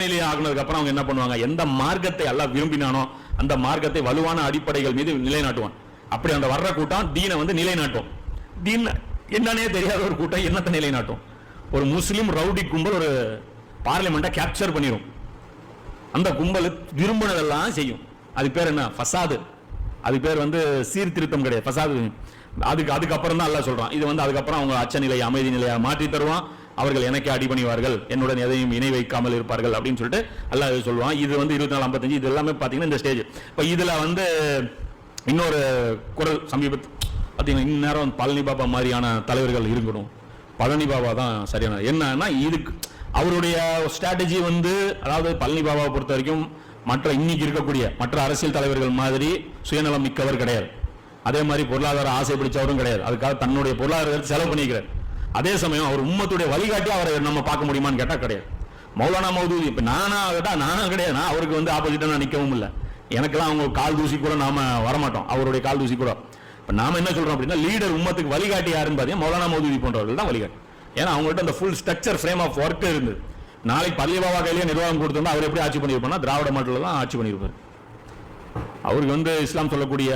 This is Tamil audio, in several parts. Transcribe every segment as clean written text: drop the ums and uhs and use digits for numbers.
ஆகுனதுக்கு அப்புறம் அவங்க என்ன பண்ணுவாங்க, எந்த மார்க்கத்தை அல்லாஹ் விரும்பினானோ அந்த மார்க்கத்தை வலுவான அடிப்படைகள் மீது நிலைநாட்டுவான். அப்படி அந்த வர்ற கூட்டம் தீனை வந்து நிலைநாட்டும். தீன் என்னன்னே தெரியாத ஒரு கூட்டம் என்னத்தை நிலைநாட்டும்? ஒரு முஸ்லிம் ரவுடி கும்பல் ஒரு பார்லிமெண்ட்டை கேப்சர் பண்ணிடும். அந்த கும்பல் விரும்பினதெல்லாம் செய்யும். அது பேர் என்ன? ஃபசாது. அது பேர் வந்து சீர்திருத்தம் கிடையாது, ஃபசாது. அதுக்கப்புறம் தான் அல்லாஹ் சொல்றான், இது வந்து அதுக்கப்புறம் அவங்க அச்ச நிலை அமைதி நிலையை மாற்றி தருவான். அவர்கள் எனக்கே அடிபணிவார்கள், என்னுடன் எதையும் இணை வைக்காமல் இருப்பார்கள் அப்படின்னு சொல்லிட்டு அல்லாஹ் சொல்லுவான். இது வந்து 24:55 இது எல்லாமே பார்த்தீங்கன்னா இந்த ஸ்டேஜ். இப்போ இதில் வந்து இன்னொரு குரல் சமீபத்தில் பார்த்தீங்கன்னா இந்நேரம் பழனி பாபா மாதிரியான தலைவர்கள் இருக்கணும். பழனி பாபா தான் சரியான. என்னன்னா இதுக்கு அவருடைய ஸ்ட்ராட்டஜி வந்து, அதாவது பழனி பாபாவை பொறுத்த வரைக்கும் மற்ற இன்னைக்கு இருக்கக்கூடிய மற்ற அரசியல் தலைவர்கள் மாதிரி சுயநலம் மிக்கவர் கிடையாது. அதே மாதிரி பொருளாதார ஆசை பிடிச்சவரும் கிடையாது. அதுக்காக தன்னுடைய பொருளாதாரத்தை செலவு பண்ணிக்கிறார். அதே சமயம் அவர் உம்மத்துடைய வழிகாட்டி அவரை நம்ம பார்க்க முடியுமான்னு கேட்டால் கிடையாது. மௌலானா மௌதூதி இப்போ நானா கிடையாது. நான் அவருக்கு வந்து ஆப்போசிட்டாக நான் நிற்கவும் இல்லை. எனக்கெல்லாம் அவங்க கால் தூசி கூட நாம வரமாட்டோம், அவருடைய கால் தூசி கூட. இப்போ நாம என்ன சொல்றோம் அப்படின்னா, லீடர் உம்மத்துக்கு வழிகாட்டி யாருன்னு பார்த்தீங்கன்னா மௌலானா மௌதூதி போன்றவர்கள் தான் வழிகாட்டி. ஏன்னா அவங்கள்ட்ட அந்த full structure frame of work இருந்தது. நாளைக்கு பள்ளி பாபா கையிலேயே நிர்வாகம் கொடுத்தோம்னா அவர் எப்படி ஆட்சி பண்ணியிருப்பார்னா திராவிட மாடலில் தான் ஆட்சி பண்ணியிருப்பார். அவருக்கு வந்து இஸ்லாம் சொல்லக்கூடிய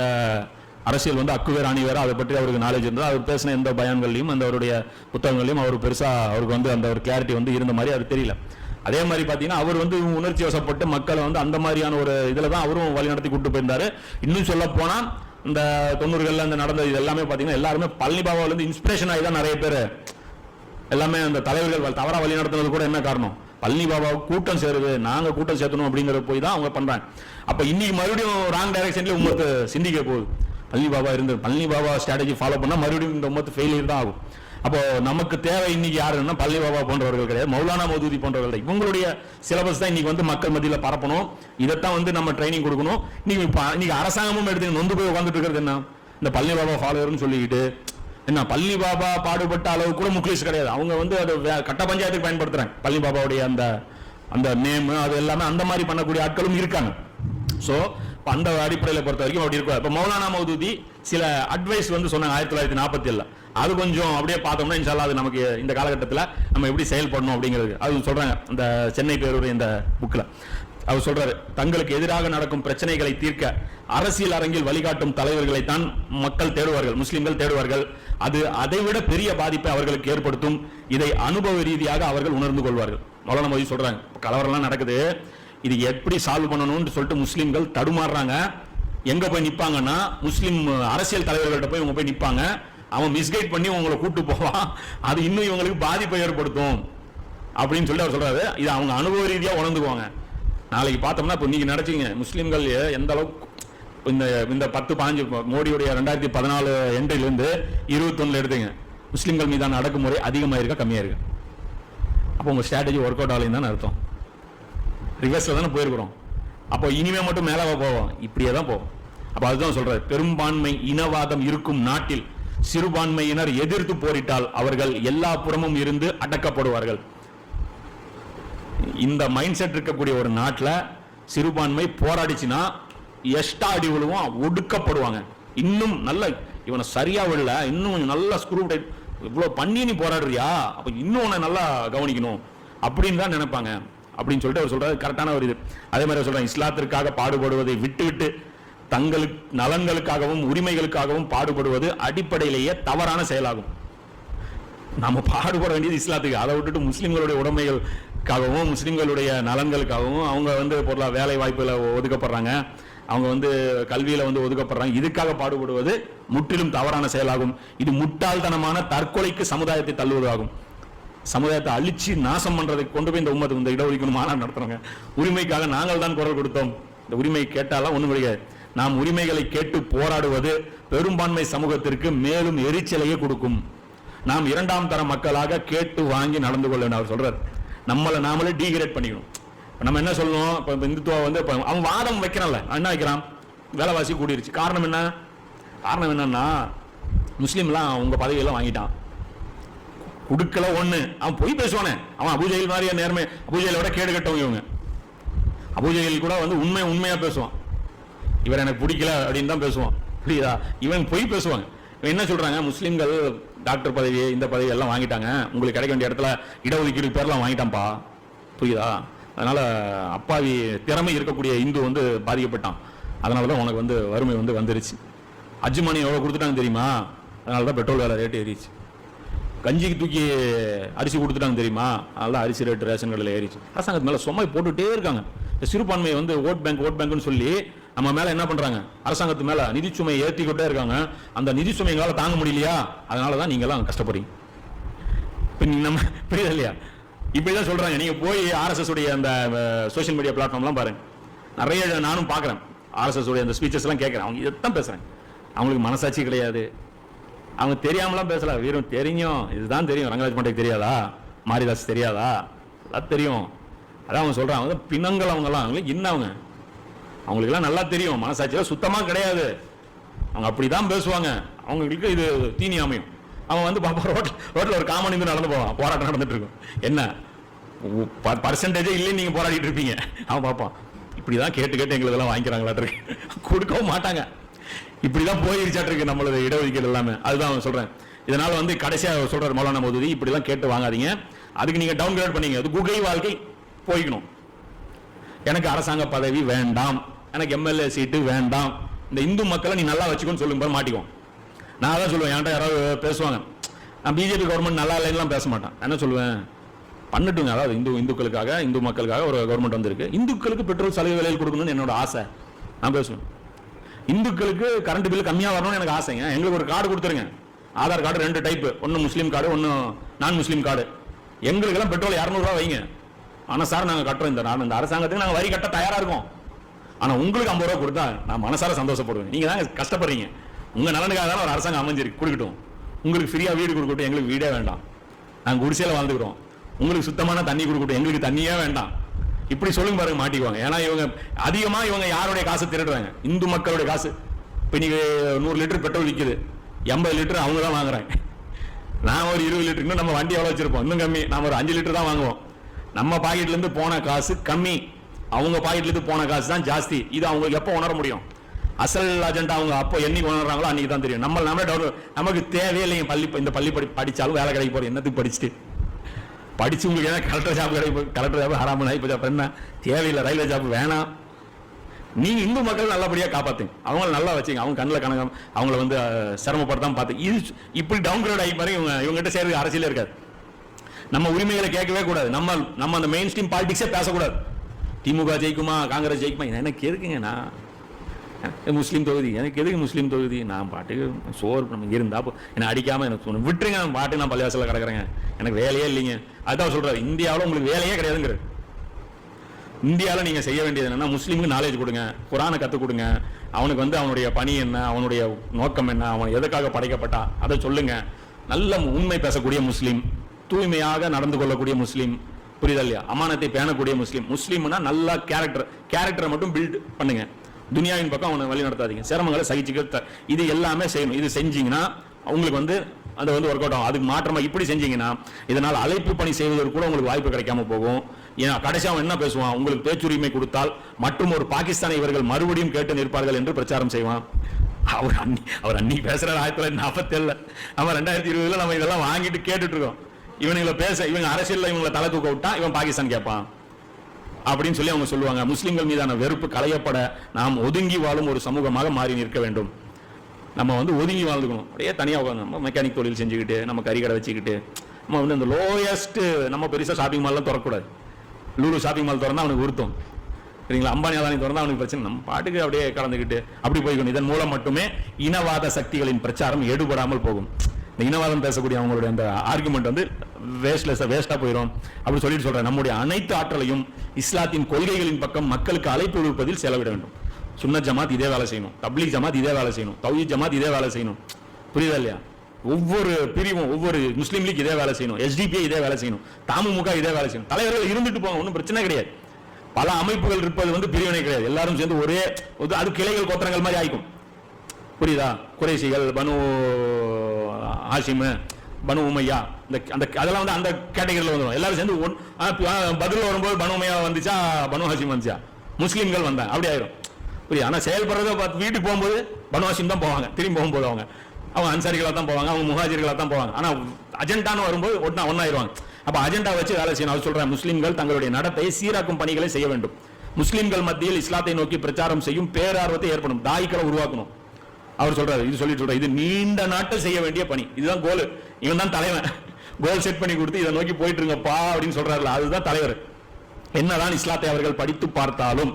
அரசியல் வந்து அக்குவேர் அணிவேர், அதை பற்றி அவருக்கு நாலேஜ் இருந்தது. அவர் பேசின எந்த பயான்கள்லையும் அந்த அவருடைய புத்தகங்களையும் அவர் பெருசாக அவருக்கு வந்து அந்த ஒரு கிளாரிட்டி வந்து இருந்த மாதிரி அது தெரியல. அதே மாதிரி பார்த்தீங்கன்னா அவர் வந்து உணர்ச்சி வசப்பட்டு மக்களை வந்து அந்த மாதிரியான ஒரு இதில் தான் அவரும் வழி நடத்தி கூட்டு போயிருந்தாரு. இன்னும் சொல்ல போனால் இந்த 90களில் அந்த நடந்த இது எல்லாமே பார்த்தீங்கன்னா எல்லாருமே பழனி பாபாவிலேருந்து இன்ஸ்பிரேஷன் ஆகி தான் நிறைய பேர் எல்லாமே அந்த தலைவர்கள் தவறாக வழி நடத்துனது கூட என்ன காரணம், பழனி பாபாவுக்கு கூட்டம் சேருது, நாங்கள் கூட்டம் சேர்த்தணும் அப்படிங்கிற போய் தான் அவங்க பண்ணுறாங்க. அப்போ இன்னைக்கு மறுபடியும் ராங் டைரக்ஷன்லேயே உமத்து சிந்திக்க போகுது. பழனி பாபா இருந்தது, பழனி பாபா ஸ்ட்ராட்டஜி ஃபாலோ பண்ணால் மறுபடியும் இந்த உமத்து ஃபெயிலியர் தான் ஆகும். அப்போ நமக்கு தேவை இன்னைக்கு யாருன்னா பழனி பாபா போன்றவர்கள் கிடையாது, மௌலானா மௌதூதி போன்றவர்கள். இவங்களுடைய சிலபஸ் தான் இன்னைக்கு வந்து மக்கள் மத்தியில் பரப்பணும். இதைத்தான் வந்து நம்ம ட்ரைனிங் கொடுக்கணும். இன்னைக்கு அரசாங்கமும் எடுத்து நொந்து போய் உட்காந்துட்டு இருக்கிறது என்ன, இந்த பழனி பாபா ஃபாலோவர்னு சொல்லிக்கிட்டு என்ன, பழனி பாபா பாடுபட்ட அளவு கூட முக்லீஸ் கிடையாது. அவங்க வந்து அதை கட்ட பஞ்சாயத்துக்கு பயன்படுத்துறாங்க. பழனி பாபாவுடைய அந்த நேம் அது எல்லாமே அந்த மாதிரி பண்ணக்கூடிய ஆட்களும் இருக்காங்க. ஸோ அந்த அடிப்படையில் பொறுத்த வரைக்கும் அப்படி இருக்கும். இப்போ மௌலானா மௌதூதி சில அட்வைஸ் வந்து சொன்னாங்க 1947. அது கொஞ்சம் அப்படியே பார்த்தோம்னா இன்ஷால்லா அது நமக்கு இந்த காலகட்டத்தில் நம்ம எப்படி செயல்படணும் அப்படிங்கிறது அது சொல்றாங்க. அந்த சென்னை பேருடைய இந்த புக்கில் அவர் சொல்றாரு, தங்களுக்கு எதிராக நடக்கும் பிரச்சனைகளை தீர்க்க அரசியல் அரங்கில் வழிகாட்டும் தலைவர்களை தான் மக்கள் தேடுவார்கள், முஸ்லிம்கள் தேடுவார்கள். அது அதைவிட பெரிய பாதிப்பை அவர்களுக்கு ஏற்படுத்தும். இதை அனுபவ ரீதியாக அவர்கள் உணர்ந்து கொள்வார்கள். மௌலானா மௌதூதி சொல்றாங்க, கலவரம்லாம் நடக்குது, இது எப்படி சால்வ் பண்ணணும்னு சொல்லிட்டு முஸ்லிம்கள் தடுமாறுறாங்க. எங்க போய் நிப்பாங்கன்னா முஸ்லிம் அரசியல் தலைவர்கள்ட்ட போய் இவங்க போய் நிப்பாங்க. அவன் மிஸ்கைட் பண்ணி உங்களை கூட்டு போவான், அது இன்னும் இவங்களுக்கு பாதிப்பை ஏற்படுத்தும் அப்படின்னு சொல்லிட்டு அவர் சொல்றாரு. இது அவங்க அனுபவ ரீதியாக உணர்ந்துக்குவாங்க. நாளைக்கு பார்த்தோம்னா இப்போ நீங்க நினைச்சீங்க முஸ்லிம்கள் எந்த அளவுக்கு இந்த 10-15 மோடியுடைய 2014 எண்டிலிருந்து 21 எடுத்துங்க, முஸ்லிம்கள் மீதான அடக்குமுறை அதிகமாக இருக்கா கம்மியா இருக்கு? அப்போ உங்க ஸ்ட்ராட்டஜி ஒர்க் அவுட் ஆகலைன்னு தான் அர்த்தம். ரிவர்ஸ்ல தானே போயிருக்கிறோம். அப்போ இனிமே மட்டும் மேலே போவோம், இப்படியே தான் போவோம். அப்போ அதுதான் சொல்றாரு, பெரும்பான்மை இனவாதம் இருக்கும் நாட்டில் சிறுபான்மையினர் எதிர்த்து போரிட்டால் அவர்கள் எல்லா புறமும் இருந்து அடக்கப்படுவார்கள். இந்த மைண்ட் செட் இருக்கக்கூடிய ஒரு நாட்டில் சிறுபான்மை போராடிச்சுன்னா எஷ்டா அடி விழுவோம், ஒடுக்கப்படுவாங்க. இன்னும் நல்ல இவனை சரியா விடல, இன்னும் நல்லா ஸ்க்ரூ டைப் இவ்வளோ பண்ணி நீ போராடுறியா, அப்போ இன்னும் உன்னை நல்லா கவனிக்கணும் அப்படின்னு தான் நினைப்பாங்க அப்படின்னு சொல்லிட்டு அவர் சொல்றாரு. கரெக்டான ஒரு இது. அதே மாதிரி சொல்றாங்க, இஸ்லாத்திற்காக பாடுபடுவதை விட்டுவிட்டு தங்களுக்கு நலன்களுக்காகவும் உரிமைகளுக்காகவும் பாடுபடுவது அடிப்படையிலேயே தவறான செயலாகும். நம்ம பாடுபட வேண்டியது இஸ்லாத்துக்கு, அதை விட்டுட்டு முஸ்லிம்களுடைய உடைமைகளுக்காகவும் முஸ்லிம்களுடைய நலன்களுக்காகவும் அவங்க வந்து வேலை வாய்ப்புல ஒதுக்கப்படுறாங்க, அவங்க வந்து கல்வியில வந்து ஒதுக்கப்படுறாங்க. இதுக்காக பாடுபடுவது முற்றிலும் தவறான செயலாகும். இது முட்டாள்தனமான தற்கொலைக்கு சமுதாயத்தை தள்ளுவதாகும். சமுதாயத்தை அழிச்சு நாசம் பண்றதுக்கு கொண்டு போய் இந்த உம்மத்து இந்த இடஒதுக்கீடு மாநாடு நடத்துறாங்க. உரிமைக்காக நாங்கள் தான் குரல் கொடுத்தோம். இந்த உரிமை கேட்டாலாம் ஒண்ணும் கிடையாது. நாம் உரிமைகளை கேட்டு போராடுவது பெரும்பான்மை சமூகத்திற்கு மேலும் எரிச்சலையே கொடுக்கும். நாம் 2ஆம் தர மக்களாக கேட்டு வாங்கி நடந்து கொள்ள அவர் சொல்றாரு. நம்மளை நாமளே டீகிரேட் பண்ணிக்கணும். நம்ம என்ன சொல்லணும், இப்போ இந்துத்துவா வந்து அவன் வாதம் வைக்கிறான்ல, என்ன வைக்கிறான், விலைவாசி கூடிருச்சு. காரணம் என்ன? காரணம் என்னன்னா முஸ்லீம்லாம் அவங்க பதவியெல்லாம் வாங்கிட்டான், குடுக்கல ஒண்ணு. அவன் போய் பேசுவானே, அவன் அபூஜஹில் மாதிரியா நேர்மை, அபூஜஹிலை விட கேடு கட்டவங்க இவங்க. அபூஜஹில் கூட வந்து உண்மையா பேசுவான், இவர் எனக்கு பிடிக்கல அப்படின்னு தான் பேசுவான், புரியுதா? இவன் போய் பேசுவாங்க. இவன் என்ன சொல்றாங்க, முஸ்லீம்கள் டாக்டர் பதவி இந்த பதவி எல்லாம் வாங்கிட்டாங்க, உங்களுக்கு கிடைக்க வேண்டிய இடத்துல இடஒதுக்கீடு பேர்லாம் வாங்கிட்டான்ப்பா, புரியுதா? அதனால அப்பாவி திறமை இருக்கக்கூடிய இந்து வந்து பாதிக்கப்பட்டான். அதனாலதான் உனக்கு வந்து வறுமை வந்து வந்துருச்சு. அஜ்ஜு மணி எவ்வளவு கொடுத்துட்டாங்க தெரியுமா? அதனாலதான் பெட்ரோல் வேலை ரேட்டு ஏறிச்சு. கஞ்சிக்கு தூக்கி அரிசி கொடுத்துட்டாங்க தெரியுமா? அதனால அரிசி ரேட்டு ரேஷன் கடையில் ஏறிச்சு. அரசாங்கத்து மேல சும்மா போட்டுட்டே இருக்காங்க. சிறுபான்மையை வந்து ஓட் பேங்க்னு சொல்லி நம்ம மேல என்ன பண்றாங்க? அரசாங்கத்து மேல நிதி சுமையை ஏற்றிக்கிட்டே இருக்காங்க. அந்த நிதி சுமை எங்களால தாங்க முடியலையா? அதனாலதான் நீங்க எல்லாம் கஷ்டப்படுறீங்க. இப்ப நீங்க நம்ம புரியுது இல்லையா? இப்படிதான் சொல்றாங்க. நீங்க போய் RSS உடைய அந்த சோசியல் மீடியா பிளாட்ஃபார்ம்லாம் பாருங்க. நிறைய நானும் பாக்குறேன். RSS உடைய அந்த ஸ்பீச்சஸ் எல்லாம் கேட்கிறேன். அவங்க இதைத்தான் பேசுறாங்க. அவங்களுக்கு மனசாட்சி கிடையாது. அவங்க தெரியாமலாம் பேசல. வெறும் தெரியும், இதுதான் தெரியும். ரங்கராஜ் பாண்டேக்கு தெரியாதா? மாரிதாஸ் தெரியாதா? அது தெரியும். அதான் அவங்க சொல்றாங்க. அவங்க பிணங்கள் அவங்கலாம். அவங்களுக்கு என்ன அவங்களுக்கு எல்லாம் நல்லா தெரியும். மனசாட்சியெல்லாம் சுத்தமா கிடையாது. அவங்க அப்படிதான் பேசுவாங்க. அவங்களுக்கு இது தீனி அமையும். அவன் வந்து பாப்பா ரோட்ல ஒரு காமன் இருந்து நடந்து போவான். போராட்டம் நடந்துட்டு இருக்கும். என்ன பர்சன்டேஜே இல்லைன்னு நீங்க போராடிட்டு இருப்பீங்க. அவன் பாப்பான் இப்படிதான் கேட்டு எங்களுக்கு எல்லாம் வாங்கிக்கிறாங்களாட்டு இருக்கு. கொடுக்கவும் மாட்டாங்க. இப்படிதான் போயிருச்சாட்டு இருக்கு நம்மளோட இடஒதுக்கீடு எல்லாமே. அதுதான் அவன் சொல்றேன். இதனால வந்து கடைசியா சொல்றாரு மௌலானா மௌதூதி, இப்படிலாம் கேட்டு வாங்காதீங்க. அதுக்கு நீங்க டவுன் கிரேட் பண்ணீங்க. அது குகை வாழ்க்கை போய்க்கணும். எனக்கு அரசாங்க பதவி வேண்டாம், எனக்கு MLA சீட்டு வேண்டாம், இந்த இந்து மக்களை நீ நல்லா வச்சுக்கோன்னு சொல்லுங்க, மாட்டிக்கும். நான் தான் சொல்லுவேன். என்கிட்ட யாராவது பேசுவாங்க, நான் பிஜேபி கவர்மெண்ட் நல்லா இல்லைன்னு பேச மாட்டேன். என்ன சொல்லுவேன்? பண்ணட்டுங்க. அதாவது இந்துக்களுக்காக, இந்து மக்களுக்காக ஒரு கவர்மெண்ட் வந்திருக்கு. இந்துக்களுக்கு பெட்ரோல் சலுகை விலையில் கொடுக்கணும்னு என்னோட ஆசை. நான் பேசுவேன். இந்துக்களுக்கு கரண்ட் பில் கம்மியா வரணும்னு எனக்கு ஆசைங்க. எங்களுக்கு ஒரு கார்டு கொடுத்துருங்க. ஆதார் கார்டு 2 டைப், ஒன்னு முஸ்லீம் கார்டு, ஒன்னு நான் முஸ்லீம் கார்டு. எங்களுக்கு எல்லாம் பெட்ரோல் 200 ரூபாய் வைங்க. ஆனா சார் நாங்க கட்டுறோம், இந்த அரசாங்கத்துக்கு நாங்க வரி கட்ட தயாரா இருக்கோம். ஆனா உங்களுக்கு 50 ரூபாய் கொடுத்தா நான் மனசார சந்தோஷப்படுவேன். நீங்க தான் கஷ்டப்படுறீங்க. உங்க நலனுக்காக தான் ஒரு அரசாங்கம் அமைஞ்சிருக்கு, கொடுக்கட்டும். உங்களுக்கு ஃப்ரீயா வீடு கொடுக்கட்டும், எங்களுக்கு வீடே வேண்டாம், நாங்க குடிசையில வாழ்ந்துக்கிறோம். உங்களுக்கு சுத்தமான தண்ணி கொடுக்கட்டும், எங்களுக்கு தண்ணியே வேண்டாம். இப்படி சொல்லுங்க பாருங்க, மாட்டிக்குவாங்க. ஏன்னா இவங்க அதிகமா யாருடைய காசு திருடுறாங்க? இந்து மக்களுடைய காசு. இப்ப நீங்க 100 லிட்டர் பெட்ரோல் விற்குது, 80 லிட்டர் அவங்க தான் வாங்குறாங்க. நான் ஒரு 20 லிட்டர், இன்னும் நம்ம வண்டி எவ்வளவு வச்சிருப்போம், இன்னும் கம்மி. நாம ஒரு 5 லிட்டர் தான் வாங்குவோம். நம்ம பாக்கெட்ல இருந்து போன காசு கம்மி, அவங்க பாக்கெட்ல இருந்து போன காசு தான் ஜாஸ்தி. இது அவங்களுக்கு எப்ப உணர முடியும்? அசல் அஜெண்டா அவங்க அப்போ என்னைக்கு உணர்றாங்களோ அன்னைக்கு தான் தெரியும். நமக்கு தேவையில்லைங்க. இந்த பள்ளி படிச்சாலும் வேலை கிடைக்க போறோம். என்னத்துக்கு படிச்சுட்டு படிச்சு உங்களுக்கு ஏன்னா கலெக்டர் ஜாப் கிடைக்கும். கலெக்டர் ஜாப் ஹராமன் இப்போ ஜாப் என்ன தேவையில்லை. ரயில்வே ஜாப் வேணாம். நீங்க இந்து மக்கள் நல்லபடியா காப்பாத்துங்க, அவங்கள நல்லா வச்சுங்க. அவங்க கண்ணில் கணக்கம் அவங்கள வந்து சிரமப்படுத்தாம பார்த்து. இது இப்படி டவுன் கிரேட் ஆகி பாருங்க. இவங்ககிட்ட சேர்ந்து அரசியலே இருக்காது. நம்ம உரிமைகளை கேட்கவே கூடாது. நம்ம அந்த மெயின் ஸ்ட்ரீம் பாலிடிக்ஸே பேசக்கூடாது. திமுக ஜெயிக்குமா, காங்கிரஸ் ஜெயிக்குமா, எனக்கு எதுக்குங்க? நான் முஸ்லீம் தொகுதி, எனக்கு எதுக்கு முஸ்லீம் தொகுதி? நான் பாட்டுக்கு சோறு நம்ம இருந்தா என்னை அடிக்காம எனக்கு சொன்ன விட்டுருங்க. நான் பாட்டு நான் பள்ளிவாசல கிடக்குறேங்க, எனக்கு வேலையே இல்லைங்க. அதுதான் சொல்றாரு. இந்தியாவில் உங்களுக்கு வேலையே கிடையாதுங்கிற. இந்தியாவில் நீங்க செய்ய வேண்டியது என்னன்னா, முஸ்லீமுக்கு நாலேஜ் கொடுங்க, குரானை கற்றுக் கொடுங்க. அவனுக்கு வந்து அவனுடைய பணி என்ன, அவனுடைய நோக்கம் என்ன, அவன் எதுக்காக படைக்கப்பட்டா அதை சொல்லுங்க. நல்ல உண்மை பேசக்கூடிய முஸ்லீம், தூய்மையாக நடந்து கொள்ளக்கூடிய முஸ்லீம், புரியுதா இல்லையா? அமானத்தை பேணக்கூடிய முஸ்லீம். முஸ்லீம்னா நல்ல கேரக்டரை மட்டும் பில்ட் பண்ணுங்க. துனியாவின் பக்கம் அவனை வழி நடத்தாதீங்க. சிரமங்களை சகிச்சுக்க. இது எல்லாமே செய்யணும். இது செஞ்சீங்கன்னா உங்களுக்கு வந்து அது வந்து ஒர்க் அவுட் ஆகும். அதுக்கு மாற்றமா இப்படி செஞ்சீங்கன்னா இதனால் அழைப்பு பணி செய்வதற்கு கூட உங்களுக்கு வாய்ப்பு கிடைக்காம போகும். ஏன்னா கடைசி அவன் என்ன பேசுவான்? உங்களுக்கு பேச்சுரிமை கொடுத்தால் மற்றும் ஒரு பாகிஸ்தானை இவர்கள் மறுபடியும் கேட்டு நிற்பார்கள் என்று பிரச்சாரம் செய்வான். அவர் அன்னி பேசுறாரு 1947. நம்ம 2020 நம்ம இதெல்லாம் வாங்கிட்டு கேட்டுட்டு இருக்கோம். இவங்க அரசியல் இவங்களை தலை தூக்க விட்டா இவன் பாகிஸ்தான் கேட்பான் அப்படின்னு சொல்லி அவங்க சொல்லுவாங்க. முஸ்லிம்கள் மீதான வெறுப்பு களையப்பட நாம் ஒதுங்கி வாழும் ஒரு சமூகமாக மாறி நிற்க வேண்டும். நம்ம வந்து ஒதுங்கி வாழ்ந்துக்கணும். அப்படியே தனியாக உட்காந்து நம்ம மெக்கானிக் தொழில் செஞ்சுக்கிட்டு, நம்ம கறிக்கடை வச்சுக்கிட்டு, நம்ம வந்து இந்த லோயஸ்ட் நம்ம பெருசாக ஷாப்பிங் மால்லாம் திறக்கக்கூடாது. லூலு ஷாப்பிங் மால் திறந்தா அவனுக்கு உருத்தம், சரிங்களா? அம்பானி அதானி திறந்தா அவனுக்கு பிரச்சனை. நம்ம பாட்டுக்கு அப்படியே கலந்துக்கிட்டு அப்படி போய்க்கணும். இதன் மூலம் மட்டுமே இனவாத சக்திகளின் பிரச்சாரம் எடுபடாமல் போகும். இந்த இனவாதம் பேசக்கூடிய அவங்களுடைய அந்த ஆர்குமெண்ட் வந்து வேஸ்டா போயிடும் அப்படி சொல்லிட்டு சொல்றேன். நம்முடைய அனைத்து ஆற்றலையும் இஸ்லாத்தின் கொள்கைகளின் பக்கம் மக்களுக்கு அழைப்பு விடுப்பதில் செலவிட வேண்டும். சுன்னத் ஜமாத் இதே வேலை செய்யணும், தப்லீக் ஜமாத் இதே வேலை செய்யணும், தௌஹீத் ஜமாத் இதே வேலை செய்யணும். புரியுதா இல்லையா? ஒவ்வொரு பிரிவும், ஒவ்வொரு முஸ்லீம் லீக் இதே வேலை செய்யணும், SDPI இதே வேலை செய்யணும், தமுமுக இதே வேலை செய்யணும். தலைவர்கள் இருந்துட்டு போங்க, ஒன்றும் பிரச்சனை கிடையாது. பல அமைப்புகள் இருப்பது வந்து பிரிவினை கிடையாது. எல்லாரும் சேர்ந்து ஒரே அது கிளைகள் கோத்திரங்கள் மாதிரி ஆயிக்கும். புரியுதா? குறைசிகள், பனு ஹாஷிம், பனு உமையா, அதெல்லாம் வந்து அந்த கேட்டகரியில் வந்துடும். எல்லாரும் சேர்ந்து பதில் வரும்போது பனு உமையா வந்துச்சா, பனு ஹாஷிம் வந்துச்சா, முஸ்லீம்கள் வந்தாங்க, அப்படி ஆயிரும். புரியுது? ஆனால் செயல்படுறத வீட்டுக்கு போகும்போது பனு ஹாஷிம் தான் போவாங்க. திரும்பி போகும்போது அவங்க அன்சாரிகளாக தான் போவாங்க, அவங்க முஹாஜிர்களாக தான் போவாங்க. ஆனால் அஜெண்டான்னு வரும்போது ஒன்னாயிருவாங்க. அப்ப அஜெண்டா வச்சு வேலை செய்யணும். அவர் சொல்றாரு, முஸ்லிம்கள் தங்களுடைய நடத்தை சீராக்கும் பணிகளை செய்ய வேண்டும். முஸ்லிம்கள் மத்தியில் இஸ்லாத்தை நோக்கி பிரச்சாரம் செய்யும் பேரார்வத்தை ஏற்படும், தாயிக்களை உருவாக்கணும். அவர் சொல்றாரு, இது சொல்றாரு, இது நீண்ட நாட்கள் செய்ய வேண்டிய பணி. இதுதான் கோல். இவன் தான் தலைவன். கோல் செட் பண்ணி கொடுத்து இதை நோக்கி போயிட்டு இருங்கப்பா அப்படின்னு சொல்றாருல, அதுதான் தலைவர். என்னதான் இஸ்லாத்தை அவர்கள் படித்து பார்த்தாலும்,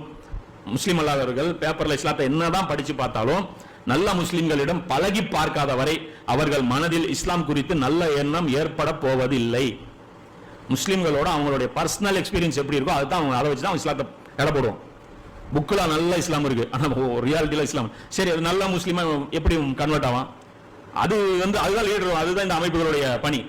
முஸ்லிம் அல்லாதவர்கள் பேப்பர்ல இஸ்லாத்தை என்னதான் படிச்சு பார்த்தாலும், நல்ல முஸ்லிம்களிடம் பழகி பார்க்காத வரை அவர்கள் மனதில் இஸ்லாம் குறித்து நல்ல எண்ணம் ஏற்பட போவதில்லை. முஸ்லிம்களோட அவங்களுடைய பர்சனல் எக்ஸ்பீரியன்ஸ் எப்படி இருக்கோ அதுதான் அவங்க, அதை வச்சுதான் இஸ்லாத்தை எடை போடுவோம். புக்கில் நல்ல இஸ்லாம் இருக்கு, ஆனால் ரியாலிட்டியில் இஸ்லாம் சரி, அது நல்ல முஸ்லீமா எப்படி கன்வெர்ட் ஆகும்? அது அதுதான் லீடர், அதுதான் இந்த அமைப்புகளுடைய பணி.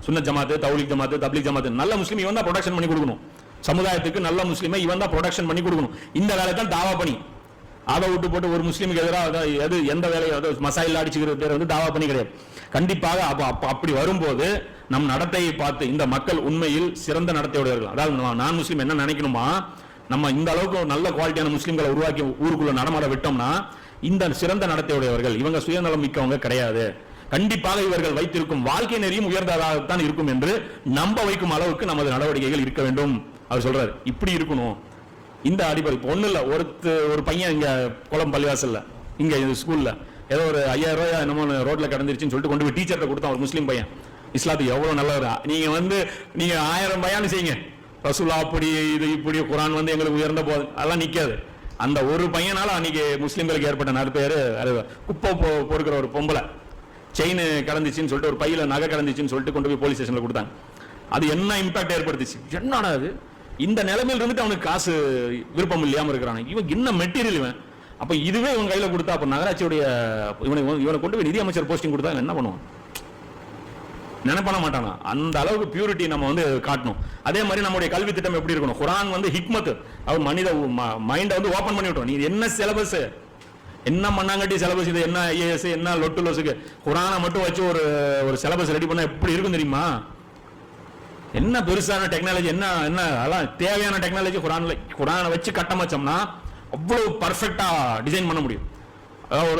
சுன்னத் ஜமாத்து, தௌலீக் ஜமாத்து, தப்லீக் ஜமாத்து, நல்ல முஸ்லீம் இவன் தான் ப்ரொடக்ஷன் பண்ணி கொடுக்கணும். சமுதாயத்துக்கு நல்ல முஸ்லீமை இவன் தான் ப்ரொடக்ஷன் பண்ணி கொடுக்கணும். இந்த வேலை தான் தாவா பணி. அதை விட்டு போட்டு ஒரு முஸ்லீமுக்கு எதிராக எது எந்த வேலையை மசாயில் அடிச்சுக்கிற பேர் தாவா பண்ணி கிடையாது. கண்டிப்பாக அப்படி வரும்போது நம் நடத்தையை பார்த்து இந்த மக்கள் உண்மையில் சிறந்த நடத்தையுடையவர்கள், அதாவது நான் முஸ்லீம் என்ன நினைக்கணுமா, நம்ம இந்த அளவுக்கு நல்ல குவாலிட்டியான முஸ்லீம்களை உருவாக்கி ஊருக்குள்ள நடமாட விட்டோம்னா இந்த சிறந்த நடத்தையுடையவர்கள், இவங்க சுயநலம் மிக்கவங்க கிடையாது, கண்டிப்பாக இவர்கள் வைத்திருக்கும் வாழ்க்கை நெறியும் உயர்ந்ததாகத்தான் இருக்கும் என்று நம்ப வைக்கும் அளவுக்கு நமது நடவடிக்கைகள் இருக்க வேண்டும். அவர் சொல்றாரு, இப்படி இருக்கணும். இந்த அடிப்படை ஒண்ணு இல்ல, ஒரு பையன் இங்க குளம் பள்ளிவாசல்ல இங்க ஸ்கூல்ல ஏதோ ஒரு 5000 ரூபாய் என்னமோ ரோட்ல கடந்துருச்சுன்னு சொல்லிட்டு கொண்டு போய் டீச்சர்கிட்ட கொடுத்தான். ஒரு முஸ்லீம் பையன், இஸ்லாத்துக்கு எவ்வளவு நல்லவர், நீங்க 1000 பயான் செய்யுங்க, ரசூலா அப்படி இது இப்படி குரான் எங்களுக்கு உயர்ந்த போது அதெல்லாம் நிக்காது. அந்த ஒரு பையனால அன்னைக்கு முஸ்லீம்களுக்கு ஏற்பட்ட நற்பெயரு, குப்பை பொறுக்கிற ஒரு பொம்பளை செயின் கடந்துச்சுன்னு சொல்லிட்டு, ஒரு பையில நகை கடந்துச்சுன்னு சொல்லிட்டு கொண்டு போய் போலீஸ் ஸ்டேஷன்ல கொடுத்தாங்க. அது என்ன இம்பாக்ட் ஏற்படுத்துச்சு, என்னடா அது, இந்த நிலைமையில் இருந்துட்டு அவனுக்கு காசு விருப்பம் இல்லாம இருக்கிறான், இவன் என்ன மெட்டீரியல் இவன். அப்ப இதுவே இவன் கையில கொடுத்தா, அப்ப நகராட்சியுடைய இவனை கொண்டு போய் நிதி அமைச்சர் போஸ்டிங் கொடுத்தா என்ன பண்ணுவான், நினைப்பட மாட்டானா. அந்த அளவுக்கு பியூரிட்டி நம்ம காட்டணும். அதே மாதிரி நம்முடைய கல்வி திட்டம் எப்படி இருக்கணும், குரான் ஹிக்மத், அவர் மனித மைண்டை ஓபன் பண்ணி விட்டோம். நீ என்ன சிலபஸ், என்ன மண்ணாங்கட்டி சிலபஸ், இது என்ன ஐஏஎஸ், என்ன லொட்டு லொசுக்கு, குரானை மட்டும் வச்சு ஒரு சிலபஸ் ரெடி பண்ணா எப்படி இருக்கும் தெரியுமா? என்ன பெருசான டெக்னாலஜி, என்ன அதெல்லாம் தேவையான டெக்னாலஜி குரானை வச்சு கட்டமைச்சோம்னா அவ்வளவு பர்ஃபெக்டா டிசைன் பண்ண முடியும். அதாவது